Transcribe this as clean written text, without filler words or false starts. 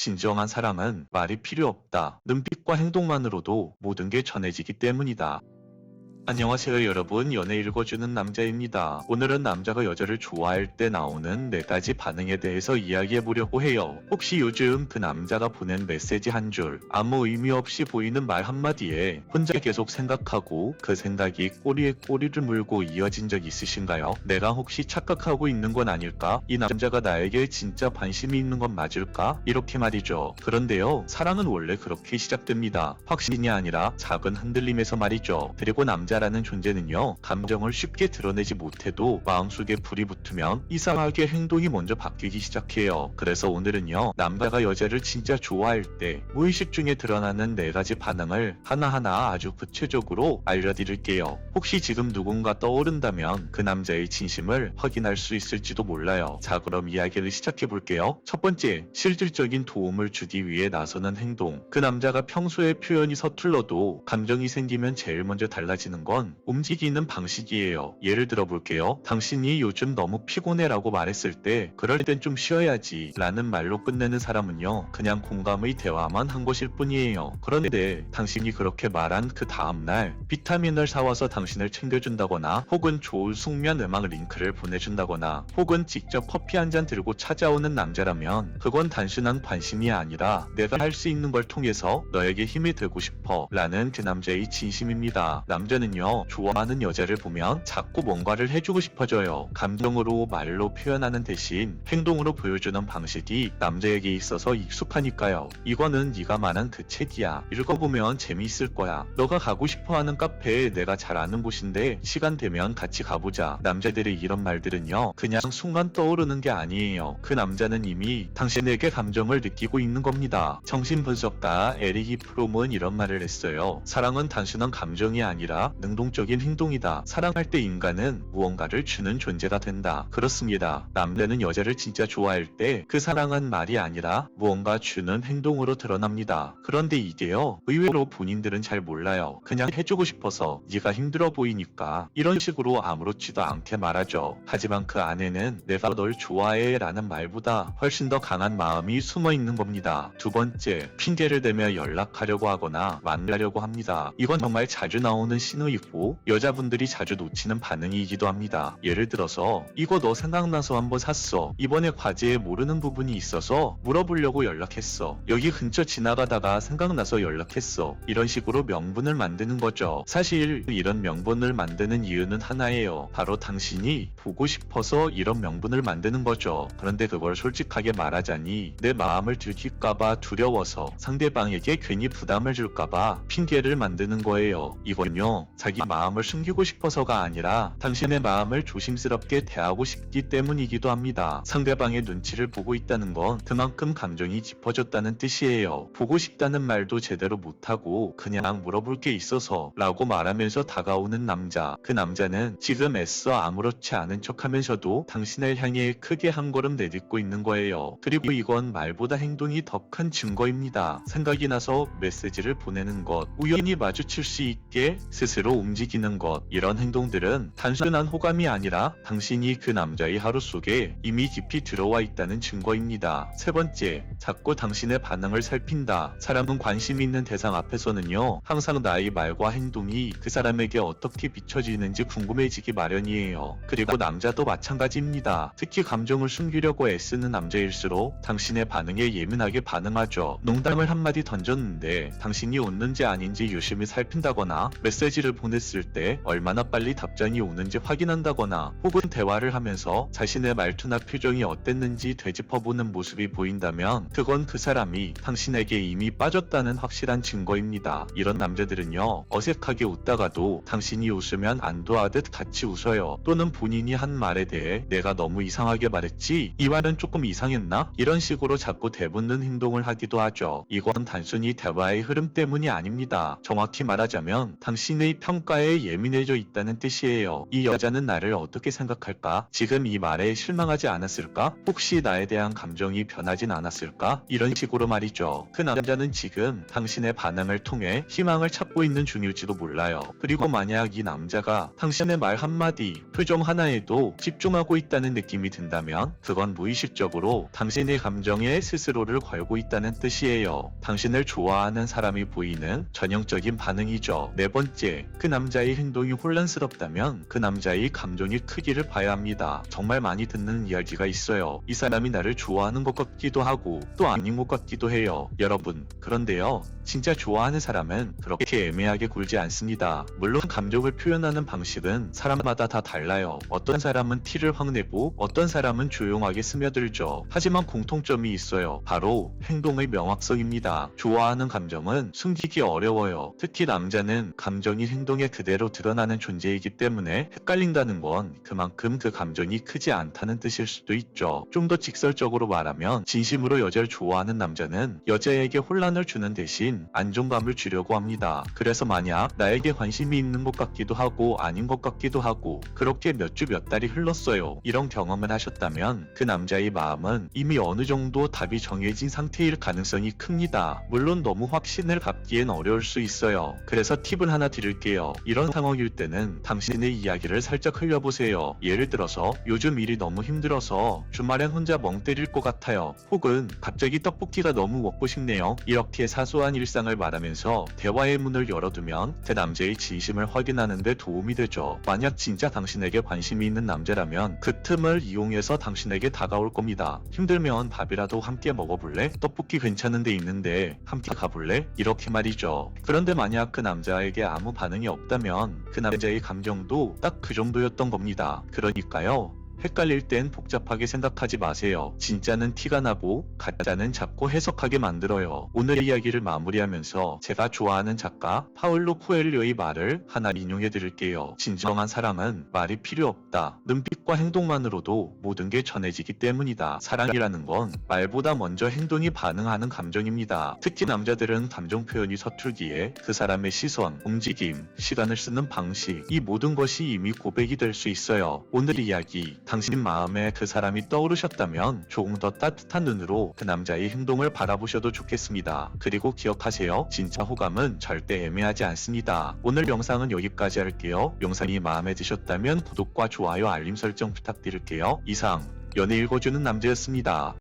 진정한 사랑은 말이 필요 없다. 눈빛과 행동만으로도 모든 게 전해지기 때문이다. 안녕하세요 여러분, 연애 읽어주는 남자입니다. 오늘은 남자가 여자를 좋아할 때 나오는 4가지 반응에 대해서 이야기해보려고 해요. 혹시 요즘 그 남자가 보낸 메시지 한 줄, 아무 의미 없이 보이는 말 한마디에 혼자 계속 생각하고 그 생각이 꼬리에 꼬리를 물고 이어진 적 있으신가요? 내가 혹시 착각하고 있는 건 아닐까? 이 남자가 나에게 진짜 관심이 있는 건 맞을까? 이렇게 말이죠. 그런데요, 사랑은 원래 그렇게 시작됩니다. 확신이 아니라 작은 흔들림에서 말이죠. 그리고 남자라는 존재는요, 감정을 쉽게 드러내지 못해도 마음속에 불이 붙으면 이상하게 행동이 먼저 바뀌기 시작해요. 그래서 오늘은요, 남자가 여자를 진짜 좋아할 때 무의식 중에 드러나는 4가지 반응을 하나하나 아주 구체적으로 알려드릴게요. 혹시 지금 누군가 떠오른다면 그 남자의 진심을 확인할 수 있을지도 몰라요. 자, 그럼 이야기를 시작해볼게요. 첫 번째, 실질적인 도움을 주기 위해 나서는 행동. 그 남자가 평소에 표현이 서툴러도 감정이 생기면 제일 먼저 달라지는 건 움직이는 방식이에요. 예를 들어 볼게요. 당신이 요즘 너무 피곤해 라고 말했을 때 그럴 땐 좀 쉬어야지 라는 말로 끝내는 사람은요, 그냥 공감의 대화만 한 것일 뿐이에요. 그런데 당신이 그렇게 말한 그 다음날 비타민을 사와서 당신을 챙겨준다거나, 혹은 좋은 숙면 음악 링크를 보내준다거나, 혹은 직접 커피 한 잔 들고 찾아오는 남자라면 그건 단순한 관심이 아니라 내가 할 수 있는 걸 통해서 너에게 힘이 되고 싶어 라는 그 남자의 진심입니다. 남자는요, 좋아하는 여자를 보면 자꾸 뭔가를 해주고 싶어져요. 감정으로 말로 표현하는 대신 행동으로 보여주는 방식이 남자에게 있어서 익숙하니까요. 이거는 네가 말한 그 책이야. 읽어보면 재미있을 거야. 너가 가고 싶어하는 카페에 내가 잘 아는 곳인데 시간 되면 같이 가보자. 남자들의 이런 말들은요, 그냥 순간 떠오르는 게 아니에요. 그 남자는 이미 당신에게 감정을 느끼고 있는 겁니다. 정신분석가 에릭 프롬은 이런 말을 했어요. 사랑은 단순한 감정이 아니라 능동적인 행동이다. 사랑할 때 인간은 무언가를 주는 존재가 된다. 그렇습니다. 남자는 여자를 진짜 좋아할 때 그 사랑은 말이 아니라 무언가 주는 행동으로 드러납니다. 그런데 이게요, 의외로 본인들은 잘 몰라요. 그냥 해주고 싶어서, 네가 힘들어 보이니까, 이런 식으로 아무렇지도 않게 말하죠. 하지만 그 안에는 내가 널 좋아해 라는 말보다 훨씬 더 강한 마음이 숨어 있는 겁니다. 두 번째, 핑계를 대며 연락하려고 하거나 만나려고 합니다. 이건 정말 자주 나오는 신호이고 여자분들이 자주 놓치는 반응이기도 합니다. 예를 들어서, 이거 너 생각나서 한번 샀어. 이번에 과제에 모르는 부분이 있어서 물어보려고 연락했어. 여기 근처 지나가다가 생각나서 연락했어. 이런 식으로 명분을 만드는 거죠. 사실 이런 명분을 만드는 이유는 하나예요. 바로 당신이 보고 싶어서 이런 명분을 만드는 거죠. 그런데 그걸 솔직하게 말하자니 내 마음을 들킬까봐 두려워서, 상대방에게 괜히 부담을 줄까봐 핑계를 만드는 거예요. 이건요, 자기 마음을 숨기고 싶어서가 아니라 당신의 마음을 조심스럽게 대하고 싶기 때문이기도 합니다. 상대방의 눈치를 보고 있다는 건 그만큼 감정이 깊어졌다는 뜻이에요. 보고 싶다는 말도 제대로 못하고 그냥 물어볼 게 있어서 라고 말하면서 다가오는 남자. 그 남자는 지금 애써 아무렇지 않은 척하면서도 당신을 향해 크게 한 걸음 내딛고 있는 거예요. 그리고 이건 말보다 행동이 더 큰 증거입니다. 생각이 나서 메시지를 보내는 것, 우연히 마주칠 수 있게 스스로 움직이는 것, 이런 행동들은 단순한 호감이 아니라 당신이 그 남자의 하루 속에 이미 깊이 들어와 있다는 증거입니다. 세 번째, 자꾸 당신의 반응을 살핀다. 사람은 관심 있는 대상 앞에서는요, 항상 나의 말과 행동이 그 사람에게 어떻게 비춰지는지 궁금해지기 마련이에요. 그리고 남자도 마찬가지입니다. 특히 감정을 숨기려고 애쓰는 남자일수록 당신의 반응에 예민하게 반응하죠. 농담을 한마디 던졌는데 당신이 웃는지 아닌지 유심히 살핀다거나, 메시지를 보냈을 때 얼마나 빨리 답장이 오는지 확인한다거나, 혹은 대화를 하면서 자신의 말투나 표정이 어땠는지 되짚어보는 모습이 보인다면 그건 그 사람이 당신에게 이미 빠졌다는 확실한 증거입니다. 이런 남자들은요, 어색하게 웃다가도 당신이 웃으면 안도하듯 같이 웃어요. 또는 본인이 한 말에 대해 내가 너무 이상하게 말했지? 이 말은 조금 이상했나? 이런 식으로 자꾸 대붙는 행동을 하기도 하죠. 이건 단순히 대화의 흐름 때문이 아닙니다. 정확히 말하자면 당신의 평가에 예민해져 있다는 뜻이에요. 이 여자는 나를 어떻게 생각할까? 지금 이 말에 실망하지 않았을까? 혹시 나에 대한 감정이 변하진 않았을까? 이런 식으로 말이죠. 그 남자는 지금 당신의 반응을 통해 희망을 찾고 있는 중일지도 몰라요. 그리고 만약 이 남자가 당신의 말 한마디, 표정 하나에도 집중하고 있다는 느낌이 든다면 그건 무의식적으로 당신의 감정에 스스로를 걸고 있다는 뜻이에요. 당신을 좋아하는 사람이 보이는 전형적인 반응이죠. 네 번째, 그 남자의 행동이 혼란스럽다면 그 남자의 감정의 크기를 봐야 합니다. 정말 많이 듣는 이야기가 있어요. 이 사람이 나를 좋아하는 것 같기도 하고 또 아닌 것 같기도 해요. 여러분, 그런데요, 진짜 좋아하는 사람은 그렇게 애매하게 굴지 않습니다. 물론 감정을 표현하는 방식은 사람마다 다 달라요. 어떤 사람은 티를 확 내고 어떤 사람은 조용하게 스며들죠. 하지만 공통점이 있어요. 바로 행동의 명확성입니다. 좋아하는 감정은 숨기기 어려워요. 특히 남자는 감정이 행동에 그대로 드러나는 존재이기 때문에 헷갈린다는 건 그만큼 그 감정이 크지 않다는 뜻일 수도 있죠. 좀 더 직설적으로 말하면 진심으로 여자를 좋아하는 남자는 여자에게 혼란을 주는 대신 안정감을 주려고 합니다. 그래서 만약 나에게 관심이 있는 것 같기도 하고 아닌 것 같기도 하고 그렇게 몇 주 몇 달이 흘렀어요. 이런 경험을 하셨다면 그 남자의 마음은 이미 어느 정도 답이 정해진 상태일 가능성이 큽니다. 물론 너무 확신을 갖기엔 어려울 수 있어요. 그래서 팁을 하나 드릴게요. 이런 상황일 때는 당신의 이야기를 살짝 흘려보세요. 예를 들어서 요즘 일이 너무 힘들어서 주말엔 혼자 멍 때릴 것 같아요. 혹은 갑자기 떡볶이가 너무 먹고 싶네요. 이렇게 사소한 일상을 말하면서 대화의 문을 열어두면 그 남자의 진심을 확인하는 데 도움이 되죠. 만약 진짜 당신에게 관심이 있는 남자라면 그 틈을 이용해서 당신에게 다가올 겁니다. 힘들면 밥이라도 함께 먹어볼래? 떡볶이 괜찮은 데 있는데 함께 가볼래? 이렇게 말이죠. 그런데 만약 그 남자에게 아무 반응이 없다면 그 남자의 감정도 딱 그 정도였던 겁니다. 그러니까요, 헷갈릴 땐 복잡하게 생각하지 마세요. 진짜는 티가 나고 가짜는 자꾸 해석하게 만들어요. 오늘 이야기를 마무리하면서 제가 좋아하는 작가 파울로 코엘료의 말을 하나 인용해 드릴게요. 진정한 사랑은 말이 필요 없다. 눈빛과 행동만으로도 모든 게 전해지기 때문이다. 사랑이라는 건 말보다 먼저 행동이 반응하는 감정입니다. 특히 남자들은 감정 표현이 서툴기에 그 사람의 시선, 움직임, 시간을 쓰는 방식, 이 모든 것이 이미 고백이 될 수 있어요. 오늘 이야기, 당신 마음에 그 사람이 떠오르셨다면 조금 더 따뜻한 눈으로 그 남자의 행동을 바라보셔도 좋겠습니다. 그리고 기억하세요. 진짜 호감은 절대 애매하지 않습니다. 오늘 영상은 여기까지 할게요. 영상이 마음에 드셨다면 구독과 좋아요, 알림 설정 부탁드릴게요. 이상 연애 읽어주는 남자였습니다.